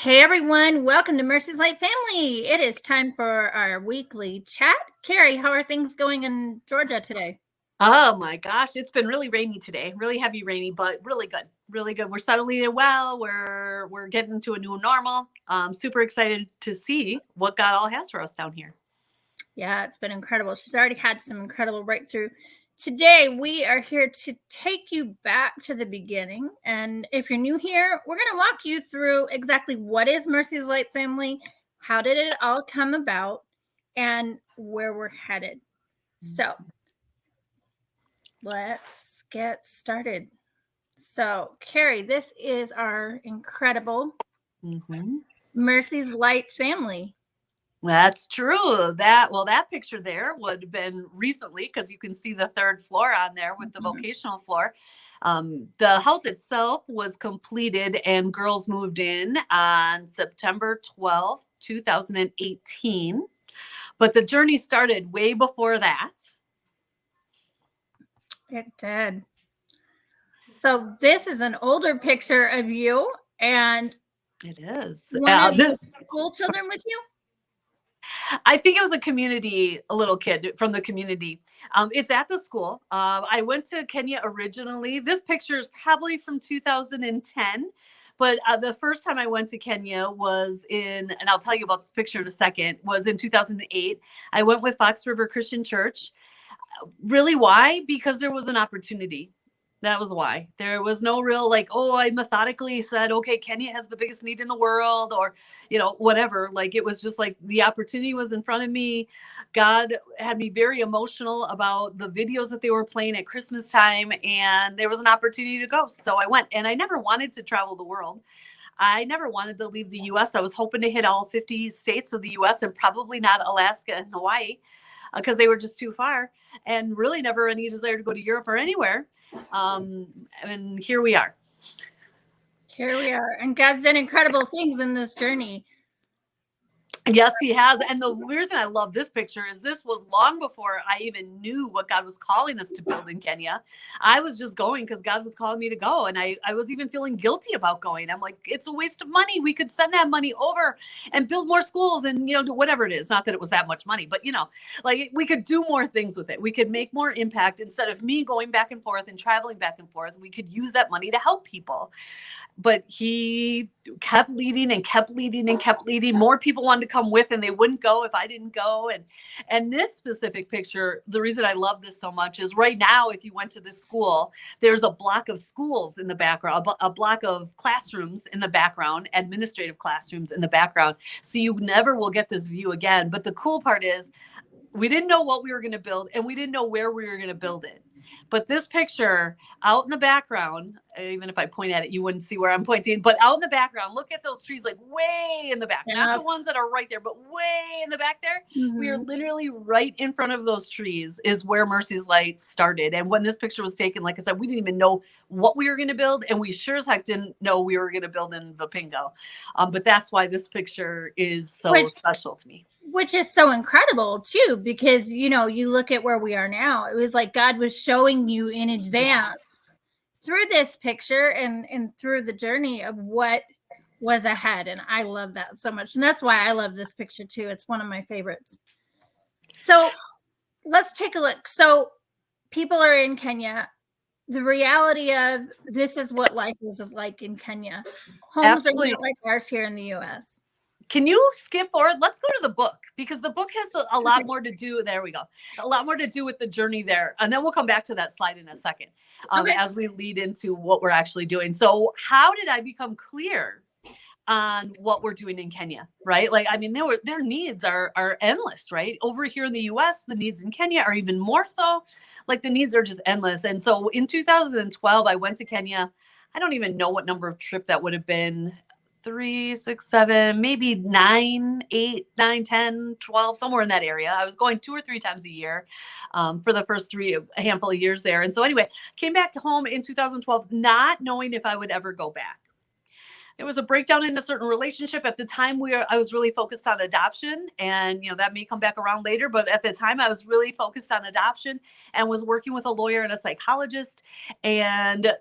Hey everyone, welcome to Mercy's Light Family. It is time for our weekly chat. Carrie, how are things going in Georgia today? Oh my gosh, it's been really rainy today. Really heavy rainy, but really good. Really good. We're settling in well. We're getting to a new normal. Super excited to see what God all has for us down here. Yeah, it's been incredible. She's already had some incredible breakthrough. Today, we are here to take you back to the beginning. And if you're new here, we're going to walk you through exactly what is Mercy's Light Family, how did it all come about, and where we're headed. So, let's get started. So, Carrie, this is our incredible Mercy's Light family. That's true. That picture there would have been recently because you can see the third floor on there with the vocational floor. The house itself was completed and girls moved in on September 12th, 2018. But the journey started way before that. It did. So this is an older picture of you, and It is. one of the school children with you? I think it was a little kid from the community. It's at the school. I went to Kenya originally. This picture is probably from 2010. But the first time I went to Kenya was and I'll tell you about this picture in a second, was in 2008. I went with Fox River Christian Church. Really, why? Because there was an opportunity. That was why. There was no real I methodically said, okay, Kenya has the biggest need in the world, or, whatever. It was just like the opportunity was in front of me. God had me very emotional about the videos that they were playing at Christmas time, and there was an opportunity to go. So I went, and I never wanted to travel the world. I never wanted to leave the US. I was hoping to hit all 50 states of the US and probably not Alaska and Hawaii because they were just too far, and really never any desire to go to Europe or anywhere. And here we are. Here we are. And God's done incredible things in this journey. Yes, he has. And the reason I love this picture is this was long before I even knew what God was calling us to build in Kenya. I was just going because God was calling me to go. And I was even feeling guilty about going. I'm like, it's a waste of money. We could send that money over and build more schools and, do whatever it is. Not that it was that much money, but, we could do more things with it. We could make more impact instead of me going back and forth and traveling back and forth. We could use that money to help people. But he kept leading and kept leading and kept leading. More people wanted to come with, and they wouldn't go if I didn't go. And this specific picture, the reason I love this so much is right now, if you went to this school, there's a block of schools in the background, a block of classrooms in the background, administrative classrooms in the background. So you never will get this view again. But the cool part is we didn't know what we were going to build, and we didn't know where we were going to build it. But this picture out in the background, even if I point at it, you wouldn't see where I'm pointing, but out in the background, look at those trees, way in the back, not the ones that are right there, but way in the back there. We are literally right in front of those trees is where Mercy's Light started. And when this picture was taken, like I said, we didn't even know what we were going to build. And we sure as heck didn't know we were going to build in Vipingo. But that's why this picture is so special to me. Which is so incredible too, because, you look at where we are now. It was like God was showing you in advance through this picture and through the journey of what was ahead. And I love that so much. And that's why I love this picture too. It's one of my favorites. So let's take a look. So people are in Kenya. The reality of this is what life is like in Kenya. Homes are not like ours here in the US. Can you skip forward? Let's go to the book, because the book has a lot more to do. There we go. A lot more to do with the journey there. And then we'll come back to that slide in a second as we lead into what we're actually doing. So how did I become clear on what we're doing in Kenya, right? Their needs are endless, right? Over here in the US, the needs in Kenya are even more so. The needs are just endless. And so in 2012, I went to Kenya. I don't even know what number of trip that would have been. 3, 6, 7, maybe 9, 8, 9, 10, 12, somewhere in that area. I was going 2 or 3 times a year for the first a handful of years there. And so anyway, came back home in 2012, not knowing if I would ever go back. There was a breakdown in a certain relationship. At the time, I was really focused on adoption, and that may come back around later. But at the time, I was really focused on adoption and was working with a lawyer and a psychologist. And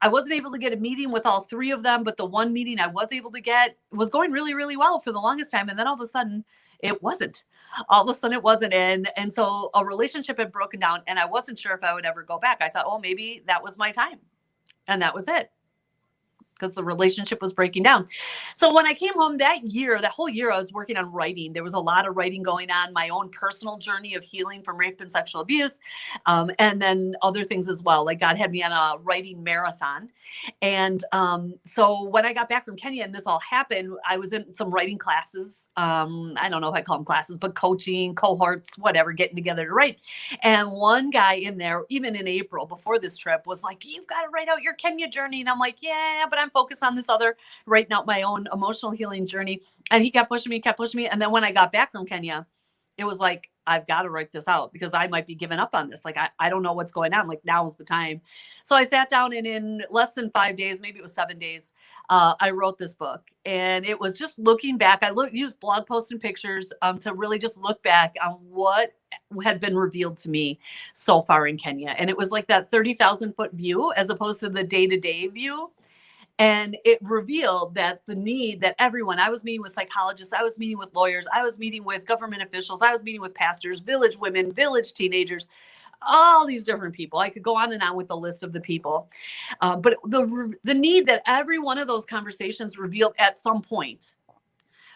I wasn't able to get a meeting with all three of them, but the one meeting I was able to get was going really, really well for the longest time. And then all of a sudden it wasn't. All of a sudden it wasn't. And so a relationship had broken down and I wasn't sure if I would ever go back. I thought, oh, maybe that was my time. And that was it, because the relationship was breaking down. So when I came home that whole year, I was working on writing. There was a lot of writing going on, my own personal journey of healing from rape and sexual abuse, and then other things as well. Like God had me on a writing marathon. And so when I got back from Kenya and this all happened, I was in some writing classes. I don't know if I call them classes, but coaching, cohorts, whatever, getting together to write. And one guy in there, even in April before this trip, was like, you've got to write out your Kenya journey. And I'm like, yeah, but I'm focused on this other, writing out my own emotional healing journey. And he kept pushing me. And then when I got back from Kenya, it was like, I've got to write this out because I might be giving up on this. Like, I don't know what's going on. Like, now's the time. So I sat down and in less than 5 days, maybe it was 7 days, I wrote this book. And it was just looking back. I used blog posts and pictures to really just look back on what had been revealed to me so far in Kenya. And it was like that 30,000 foot view as opposed to the day-to-day view. And it revealed that the need that everyone, I was meeting with psychologists, I was meeting with lawyers, I was meeting with government officials, I was meeting with pastors, village women, village teenagers, all these different people. I could go on and on with the list of the people. But the need that every one of those conversations revealed at some point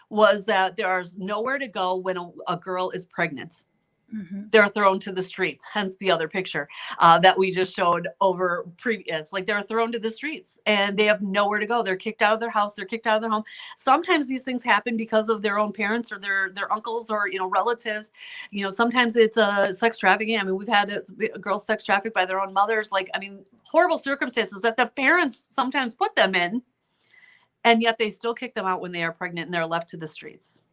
was that there's nowhere to go when a girl is pregnant. Mm-hmm. They're thrown to the streets, hence the other picture that we just showed over previous. Like, they're thrown to the streets and they have nowhere to go. They're kicked out of their house. They're kicked out of their home. Sometimes these things happen because of their own parents or their uncles or, relatives. Sometimes it's sex trafficking. I mean, we've had girls sex trafficked by their own mothers. Like, I mean, horrible circumstances that the parents sometimes put them in, and yet they still kick them out when they are pregnant and they're left to the streets.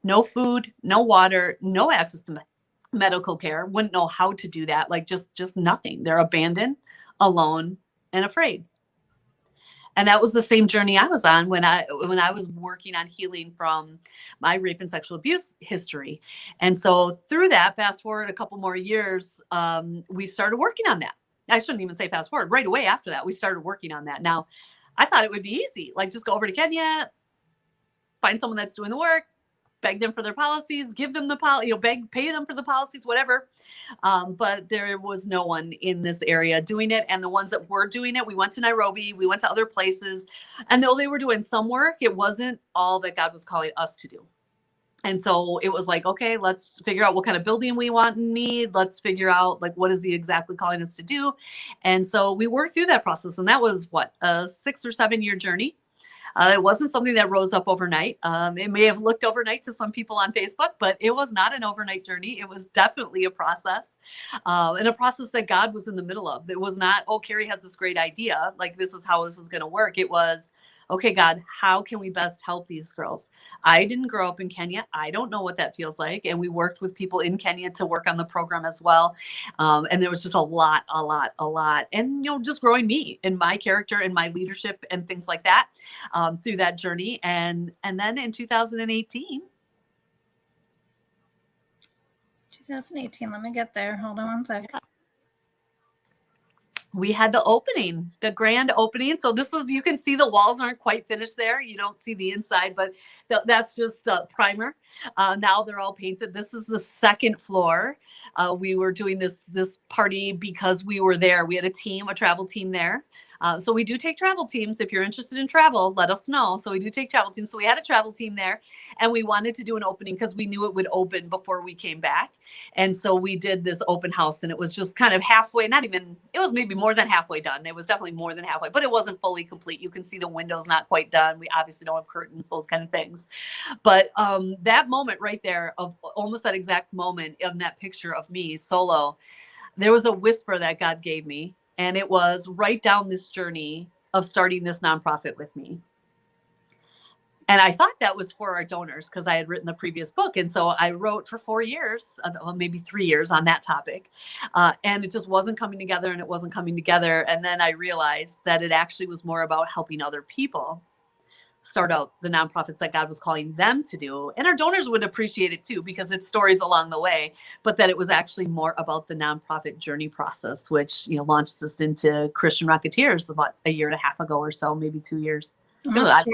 No food, no water, no access to medical care. Wouldn't know how to do that. Like, just nothing. They're abandoned, alone, and afraid. And that was the same journey I was on when I was working on healing from my rape and sexual abuse history. And so through that, fast forward a couple more years, we started working on that. I shouldn't even say fast forward. Right away after that, we started working on that. Now, I thought it would be easy. Like, just go over to Kenya, find someone that's doing the work, beg them for their policies, give them the pay them for the policies, whatever. But there was no one in this area doing it. And the ones that were doing it, we went to Nairobi, we went to other places. And though they were doing some work, it wasn't all that God was calling us to do. And so it was like, okay, let's figure out what kind of building we want and need. Let's figure out, like, what is he exactly calling us to do? And so we worked through that process. And that was a 6 or 7 year journey. It wasn't something that rose up overnight. It may have looked overnight to some people on Facebook, but it was not an overnight journey. It was definitely a process, and a process that God was in the middle of. It was not, oh, Carrie has this great idea, like, this is how this is going to work. It was, okay, God, how can we best help these girls? I didn't grow up in Kenya. I don't know what that feels like. And we worked with people in Kenya to work on the program as well. And there was just a lot. And, just growing me and my character and my leadership and things like that through that journey. And then in 2018, let me get there. Hold on one second. We had the grand opening. So this is, you can see the walls aren't quite finished there. You don't see the inside, but that's just the primer. Now they're all painted. This is the second floor. We were doing this party because we were there. We had a travel team there. So we do take travel teams. If you're interested in travel, let us know. So we do take travel teams. So we had a travel team there, and we wanted to do an opening because we knew it would open before we came back. And so we did this open house, and it was just kind of halfway, it was maybe more than halfway done. It was definitely more than halfway, but it wasn't fully complete. You can see the windows not quite done. We obviously don't have curtains, those kind of things. But that moment right there, of almost that exact moment in that picture of me solo, there was a whisper that God gave me. And it was, write down this journey of starting this nonprofit with me. And I thought that was for our donors because I had written the previous book. And so I wrote for 4 years, maybe 3 years on that topic. And it just wasn't coming together and it wasn't coming together. And then I realized that it actually was more about helping other people start out the nonprofits that God was calling them to do. And our donors would appreciate it too, because it's stories along the way, but that it was actually more about the nonprofit journey process, which, launched us into Christian Rocketeers about a year and a half ago or so, maybe 2 years. Almost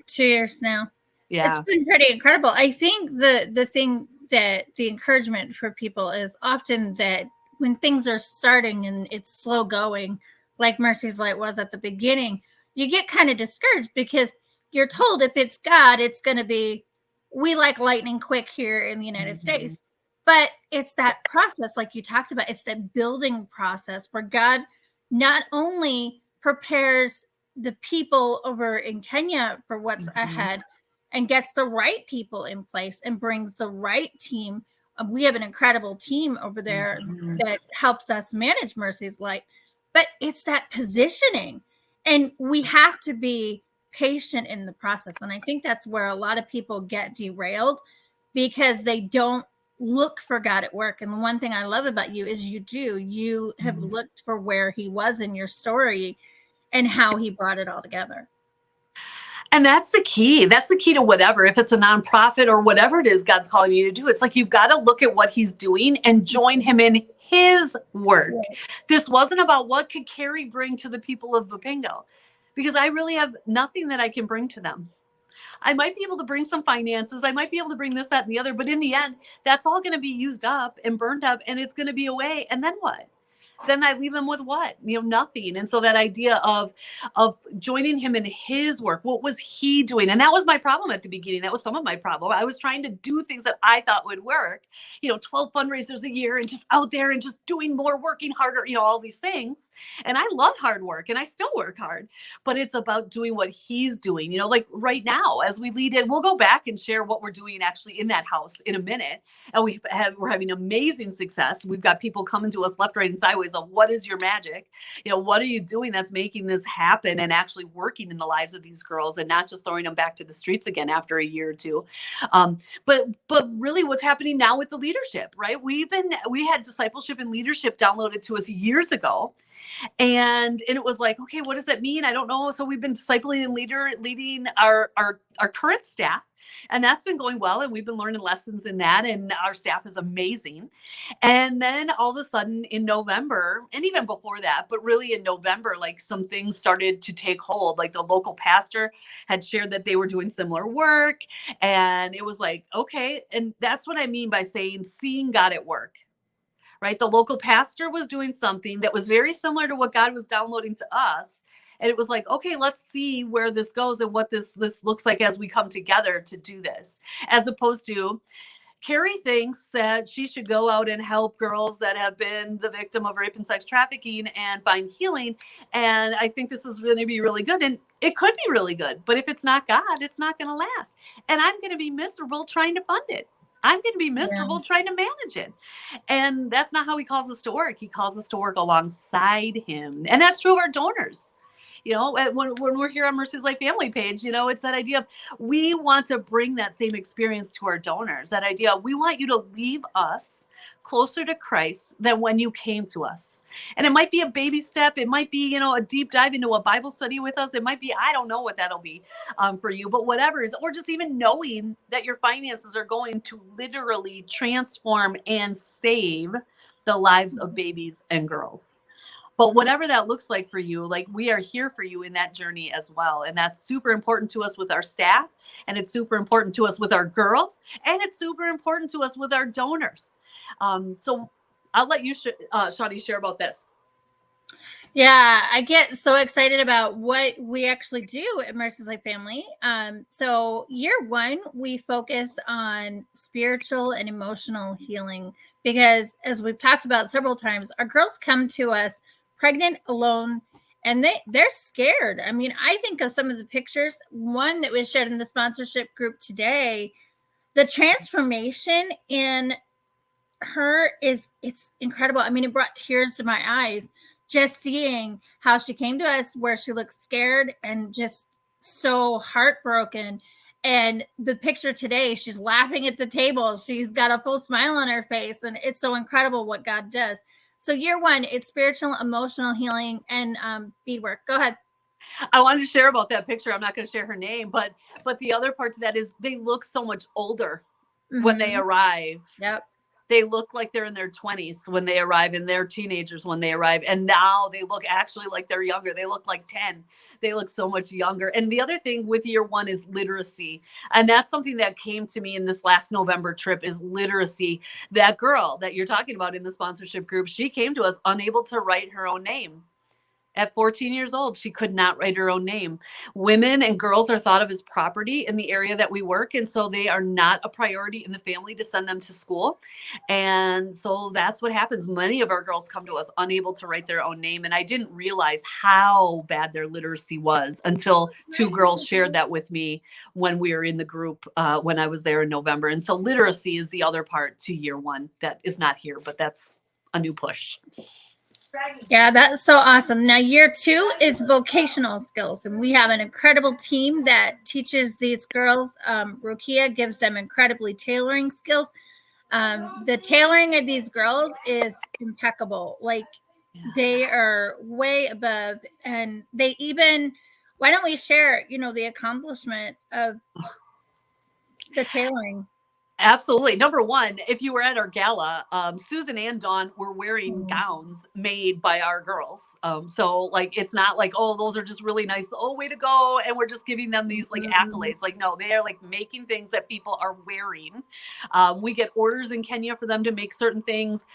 2 years now. It's Yeah. been pretty incredible. I think the thing that the encouragement for people is often that when things are starting and it's slow going, like Mercy's Light was at the beginning, you get kind of discouraged because you're told if it's God, it's going to be, we like lightning quick here in the United States. But it's that process, like you talked about, it's that building process where God not only prepares the people over in Kenya for what's ahead and gets the right people in place and brings the right team. We have an incredible team over there that helps us manage Mercy's Light, but it's that positioning, and we have to be patient in the process. And I think that's where a lot of people get derailed because they don't look for God at work. And the one thing I love about you is you have looked for where he was in your story and how he brought it all together. And that's the key. That's the key to whatever, if it's a nonprofit or whatever it is God's calling you to do. It's like, you've got to look at what he's doing and join him in his work. Right. This wasn't about what could Carrie bring to the people of Vapingo, because I really have nothing that I can bring to them. I might be able to bring some finances. I might be able to bring this, that, and the other. But in the end, that's all going to be used up and burned up, and it's going to be away. And then what? Then I leave them with what? Nothing. And so that idea of joining him in his work, what was he doing? And that was my problem at the beginning. That was some of my problem. I was trying to do things that I thought would work, 12 fundraisers a year and just out there and just doing more, working harder, all these things. And I love hard work and I still work hard, but it's about doing what he's doing, like right now, as we lead in, we'll go back and share what we're doing actually in that house in a minute. And we're having amazing success. We've got people coming to us left, right, and sideways of what is your magic? What are you doing that's making this happen and actually working in the lives of these girls and not just throwing them back to the streets again after a year or two. But really what's happening now with the leadership, right? We had discipleship and leadership downloaded to us years ago. And it was like, okay, what does that mean? I don't know. So we've been discipling and leading our current staff. And that's been going well. And we've been learning lessons in that. And our staff is amazing. And then all of a sudden in November, and even before that, but really in November, like some things started to take hold. Like the local pastor had shared that they were doing similar work. And it was like, okay. And that's what I mean by saying, seeing God at work. Right? The local pastor was doing something that was very similar to what God was downloading to us. And it was like, okay, let's see where this goes and what this looks like as we come together to do this. As opposed to, Carrie thinks that she should go out and help girls that have been the victim of rape and sex trafficking and find healing. And I think this is going to be really good. And it could be really good. But if it's not God, it's not going to last. And I'm going to be miserable trying to fund it. I'm going to be miserable trying to manage it. And that's not how he calls us to work. He calls us to work alongside him. And that's true of our donors. When we're here on Mercy's Light family page, it's that idea of we want to bring that same experience to our donors. That idea, we want you to leave us closer to Christ than when you came to us. And it might be a baby step. It might be, a deep dive into a Bible study with us. It might be, I don't know what that'll be for you, but whatever it is, or just even knowing that your finances are going to literally transform and save the lives of babies and girls. But whatever that looks like for you, like we are here for you in that journey as well. And that's super important to us with our staff. And it's super important to us with our girls. And it's super important to us with our donors. So I'll let you, Shawty, share about this. Yeah, I get so excited about what we actually do at Mercy's Light Family. So year one, we focus on spiritual and emotional healing because, as we've talked about several times, our girls come to us pregnant, alone, and they're scared. I mean, I think of some of the pictures, one that was shared in the sponsorship group today, the transformation in her it's incredible. I mean, it brought tears to my eyes just seeing how she came to us, where she looked scared and just so heartbroken. And the picture today, she's laughing at the table. She's got a full smile on her face. And it's so incredible what God does. So year one, it's spiritual, emotional healing, and beadwork. Go ahead. I wanted to share about that picture. I'm not going to share her name, but the other part to that is they look so much older when they arrive. Yep. They look like they're in their 20s when they arrive, and they're teenagers when they arrive. And now they look actually like they're younger. They look like 10. They look so much younger. And the other thing with year one is literacy. And that's something that came to me in this last November trip is literacy. That girl that you're talking about in the sponsorship group, she came to us unable to write her own name. At 14 years old, she could not write her own name. Women and girls are thought of as property in the area that we work. And so they are not a priority in the family to send them to school. And so that's what happens. Many of our girls come to us unable to write their own name. And I didn't realize how bad their literacy was until two girls shared that with me when we were in the group when I was there in November. And so literacy is the other part to year one that is not here, but that's a new push. Yeah, that's so awesome. Now, year two is vocational skills, and we have an incredible team that teaches these girls. Rukia gives them incredibly tailoring skills. The tailoring of these girls is impeccable. Like, they are way above, and they even, why don't we share, the accomplishment of the tailoring? Absolutely. Number one, if you were at our gala, Susan and Dawn were wearing gowns made by our girls. So like, it's not like, oh, those are just really nice. Oh, way to go. And we're just giving them these like accolades. Like, no, they are like making things that people are wearing. We get orders in Kenya for them to make certain things.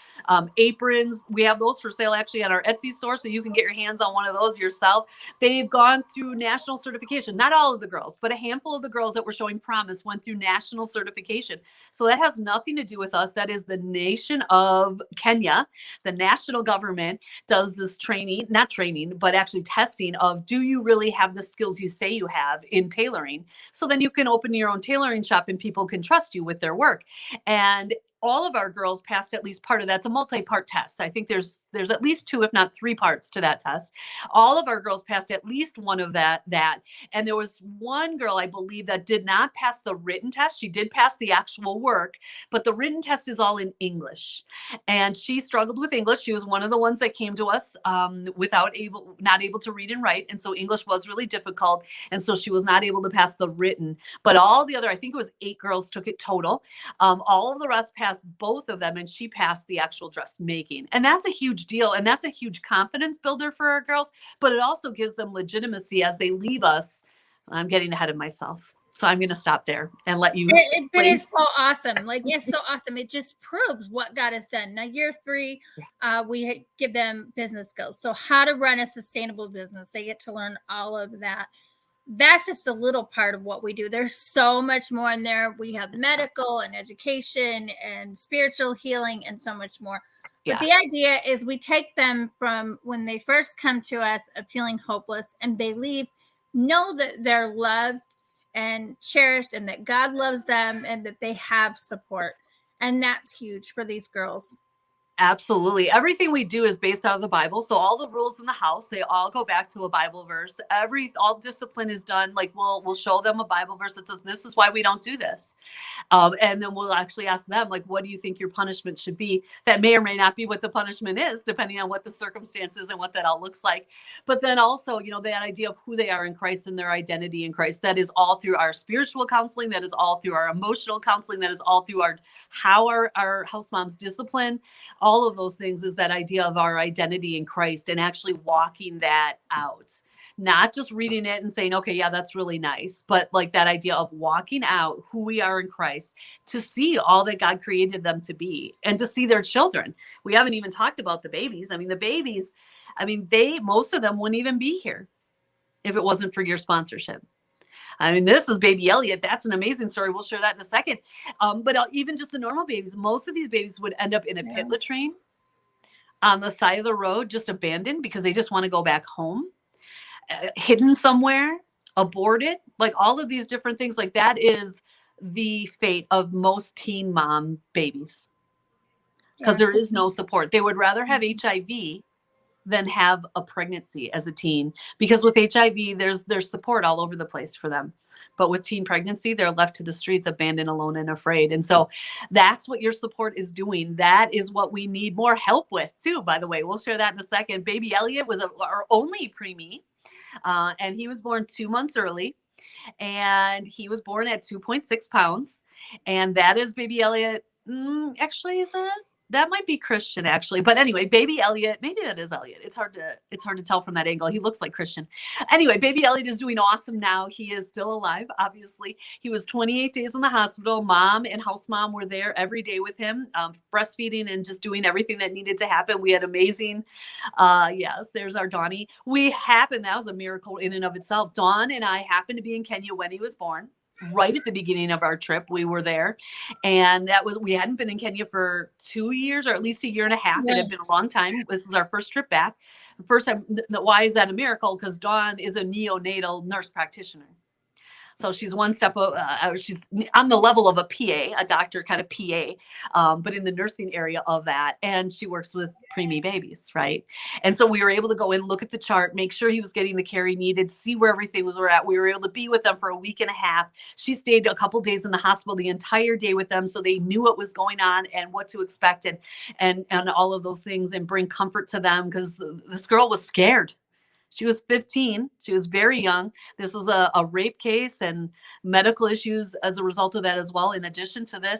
Aprons, we have those for sale actually at our Etsy store. So you can get your hands on one of those yourself. They've gone through national certification. Not all of the girls, but a handful of the girls that were showing promise went through national certification. So that has nothing to do with us. That is the nation of Kenya. The national government does this training, not training, but actually testing of, do you really have the skills you say you have in tailoring? So then you can open your own tailoring shop and people can trust you with their work. And all of our girls passed at least part of that. It's a multi-part test. I think there's at least 2, if not 3 parts to that test. All of our girls passed at least one of that. And there was one girl, I believe, that did not pass the written test. She did pass the actual work, but the written test is all in English. And she struggled with English. She was one of the ones that came to us not able to read and write. And so English was really difficult. And so she was not able to pass the written. But all the other, I think it was 8 girls took it total. All of the rest passed both of them, and she passed the actual dressmaking. And that's a huge deal. And that's a huge confidence builder for our girls, but it also gives them legitimacy as they leave us. I'm getting ahead of myself. So I'm going to stop there and let you. But it's so awesome. Like, it's so awesome. It just proves what God has done. Now, year 3, we give them business skills. So how to run a sustainable business. They get to learn all of that. That's just a little part of what we do. There's so much more in there. We have medical and education and spiritual healing and so much more. But the idea is we take them from when they first come to us of feeling hopeless, and they leave, know that they're loved and cherished, and that God loves them, and that they have support. And that's huge for these girls. Absolutely. Everything we do is based out of the Bible. So all the rules in the house, they all go back to a Bible verse. All discipline is done. Like we'll show them a Bible verse that says, this is why we don't do this. And then we'll actually ask them, like, what do you think your punishment should be? That may or may not be what the punishment is, depending on what the circumstances and what that all looks like. But then also, that idea of who they are in Christ and their identity in Christ, that is all through our spiritual counseling. That is all through our emotional counseling. That is all through how our house moms discipline. All of those things is that idea of our identity in Christ and actually walking that out, not just reading it and saying, okay, yeah, that's really nice. But like that idea of walking out who we are in Christ to see all that God created them to be and to see their children. We haven't even talked about the babies. Most of them wouldn't even be here if it wasn't for your sponsorship. This is baby Elliot. That's an amazing story. We'll share that in a second. But even just the normal babies, most of these babies would end up in a pit latrine on the side of the road, just abandoned because they just want to go back home, hidden somewhere, aborted, like all of these different things. Like that is the fate of most teen mom babies because there is no support. They would rather have HIV than have a pregnancy as a teen, because with HIV, there's support all over the place for them. But with teen pregnancy, they're left to the streets, abandoned, alone, and afraid. And so that's what your support is doing. That is what we need more help with too, by the way. We'll share that in a second. Baby Elliot was our only preemie. And he was born 2 months early, and he was born at 2.6 pounds. And that is baby Elliot. Actually, is that might be Christian actually, but anyway, baby Elliot, maybe that is Elliot. It's hard to tell from that angle. He looks like Christian. Anyway, baby Elliot is doing awesome now. He is still alive, obviously. He was 28 days in the hospital. Mom and house mom were there every day with him, breastfeeding and just doing everything that needed to happen. We had amazing, yes, there's our Donnie. That was a miracle in and of itself. Dawn and I happened to be in Kenya when he was born. Right at the beginning of our trip, we were there, and we hadn't been in Kenya for 2 years, or at least a year and a half. Yeah. It had been a long time. This is our first trip back. First time. Why is that a miracle? Because Dawn is a neonatal nurse practitioner. So she's one step, she's on the level of a PA, a doctor kind of PA, but in the nursing area of that. And she works with preemie babies, right? And so we were able to go in, look at the chart, make sure he was getting the care he needed, see where everything was at. We were able to be with them for a week and a half. She stayed a couple days in the hospital the entire day with them, so they knew what was going on and what to expect, and all of those things, and bring comfort to them, because this girl was scared. She was 15. She was very young. This is a rape case and medical issues as a result of that as well. In addition to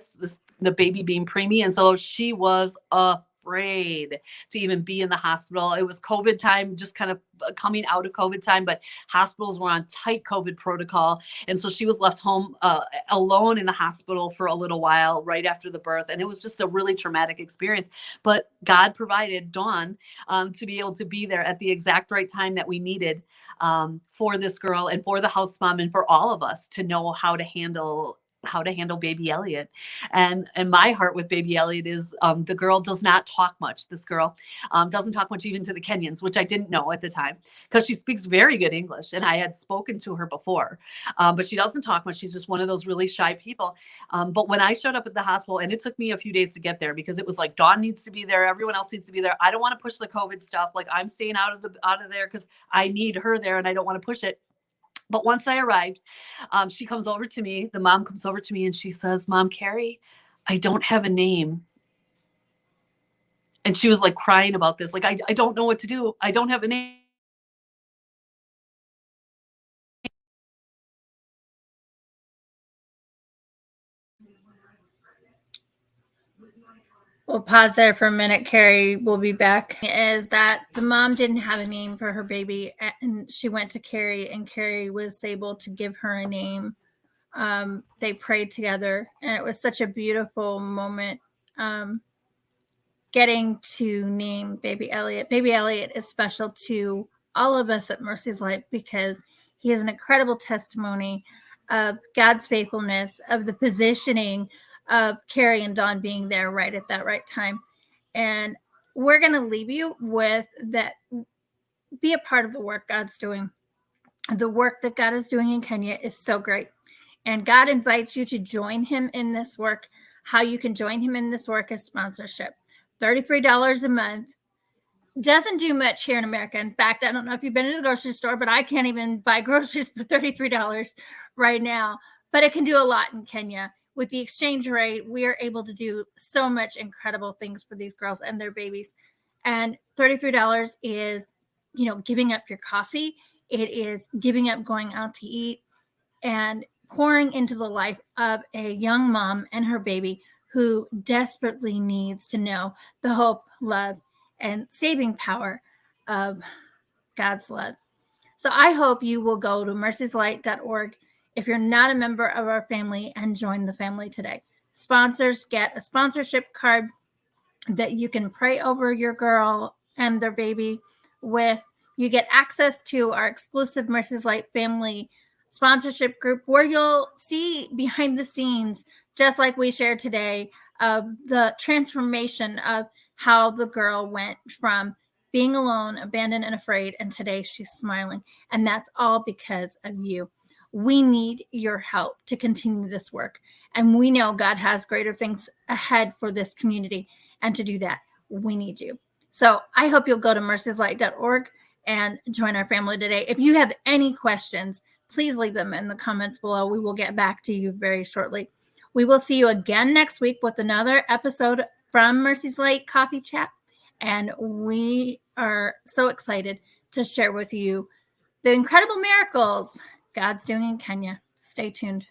the baby being preemie. And so she was afraid to even be in the hospital. It was COVID time, just kind of coming out of COVID time, but hospitals were on tight COVID protocol. And so she was left home alone in the hospital for a little while right after the birth. And it was just a really traumatic experience. But God provided Dawn to be able to be there at the exact right time that we needed, for this girl and for the house mom and for all of us to know how to handle baby Elliot. And my heart with baby Elliot is, the girl does not talk much. This girl doesn't talk much even to the Kenyans, which I didn't know at the time, because she speaks very good English and I had spoken to her before, but she doesn't talk much. She's just one of those really shy people. But when I showed up at the hospital, and it took me a few days to get there, because it was like, Dawn needs to be there, everyone else needs to be there. I don't want to push the COVID stuff. Like, I'm staying out of there because I need her there and I don't want to push it. But once I arrived, she comes over to me. The mom comes over to me and she says, "Mom, Carrie, I don't have a name." And she was like crying about this. Like, I don't know what to do. I don't have a name. We'll pause there for a minute. Carrie will be back. Is that the mom didn't have a name for her baby, and she went to Carrie, and Carrie was able to give her a name. They prayed together, and it was such a beautiful moment, getting to name baby Elliot. Baby Elliot is special to all of us at Mercy's Life, because he is an incredible testimony of God's faithfulness, of the positioning of Carrie and Dawn being there right at that right time. And we're going to leave you with that. Be a part of the work God's doing. The work that God is doing in Kenya is so great. And God invites you to join him in this work. How you can join him in this work is sponsorship. $33 a month. Doesn't do much here in America. In fact, I don't know if you've been to the grocery store, but I can't even buy groceries for $33 right now. But it can do a lot in Kenya. With the exchange rate, we are able to do so much incredible things for these girls and their babies. And $33 is, giving up your coffee. It is giving up going out to eat and pouring into the life of a young mom and her baby who desperately needs to know the hope, love, and saving power of God's love. So I hope you will go to mercyslight.org if you're not a member of our family, and join the family today. Sponsors get a sponsorship card that you can pray over your girl and their baby with. You get access to our exclusive Mercy's Light family sponsorship group, where you'll see behind the scenes, just like we shared today, of the transformation of how the girl went from being alone, abandoned, and afraid, and today she's smiling. And that's all because of you. We need your help to continue this work. And we know God has greater things ahead for this community. And to do that, we need you. So I hope you'll go to mercyslight.org and join our family today. If you have any questions, please leave them in the comments below. We will get back to you very shortly. We will see you again next week with another episode from Mercy's Light Coffee Chat. And we are so excited to share with you the incredible miracles God's doing in Kenya. Stay tuned.